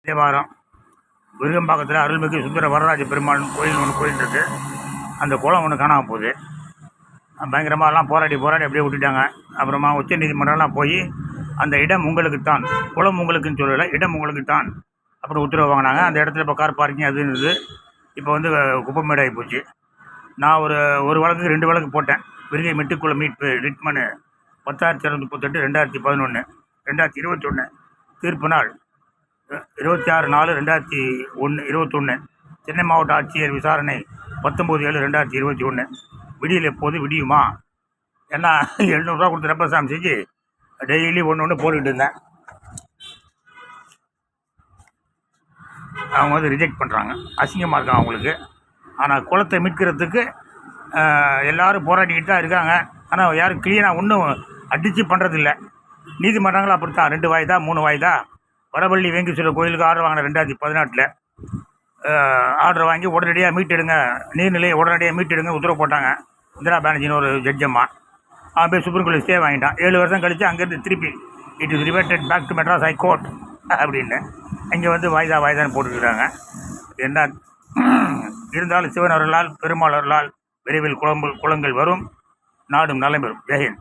தேவாரம் விருகம்பாக்கத்தில் அருள்மிகு சுந்தர வரராஜ பெருமாள் கோயில் கோயில் இருக்குது. அந்த குளம் ஒன்று காணாமல் போகுது. பயங்கரமாகலாம் போராடி அப்படியே விட்டுட்டாங்க. அப்புறமா உச்ச நீதிமன்றம்லாம் போய் அந்த இடம் உங்களுக்குத்தான், குளம் உங்களுக்குன்னு சொல்லலை, இடம் உங்களுக்குத்தான் அப்புறம் உத்தரவு வாங்கினாங்க. அந்த இடத்துல இப்போ கார் பார்க்கிங் அது இருந்தது. இப்போ குப்பமேடாகி போச்சு. நான் ஒரு வழக்கு 2 வழக்கு போட்டேன். விருகை மெட்டுக்குள மீட்பு ரிட்மனு 10,238 2021 தீர்ப்பு நாள் 26/4/2021. சென்னை மாவட்ட ஆட்சியர் விசாரணை 19/7/2021. விடியல் எப்போது விடியுமா? ஏன்னா 700 ரூபா கொடுத்து ரப்பசாமி செஞ்சு டெய்லி ஒன்று போட்டுக்கிட்டு இருந்தேன். அவங்க ரிஜெக்ட் பண்ணுறாங்க. அசிங்கமாக இருக்காங்க அவங்களுக்கு. ஆனால் குளத்தை மீட்கிறதுக்கு எல்லோரும் போராடிக்கிட்டு தான் இருக்காங்க. ஆனால் யாரும் க்ளீனாக ஒன்றும் அடித்து பண்ணுறதில்ல. நீதிமன்றங்கள் அப்படித்தான் 2 வாய்தா 3 வாய்தா. வடபள்ளி வேங்கீஸ்வரர் கோயிலுக்கு ஆர்டர் வாங்கின 2014 ஆர்டர் வாங்கி உடனடியாக மீட்டெடுங்க, நீர்நிலையை உடனடியாக மீட்டெடுங்க உத்தரவு போட்டாங்க. இந்திரா பானர்ஜின்னு ஒரு ஜட்ஜம்மா. அவன் போய் சுப்ரீம் கோர்ட்டில் ஸ்டே வாங்கிட்டான். 7 வருஷம் கழித்து அங்கேருந்து திருப்பி it is reverted back to Madras high court அப்படின்னு இங்கே வாய்தான்னு போட்டுக்கிறாங்க. என்ன இருந்தாலும் சிவன் அருளால் பெருமாள் அருளால் விரைவில் குளங்கள் வரும், நாடும் நலம் பெறும். ஜெயஹிந்த்.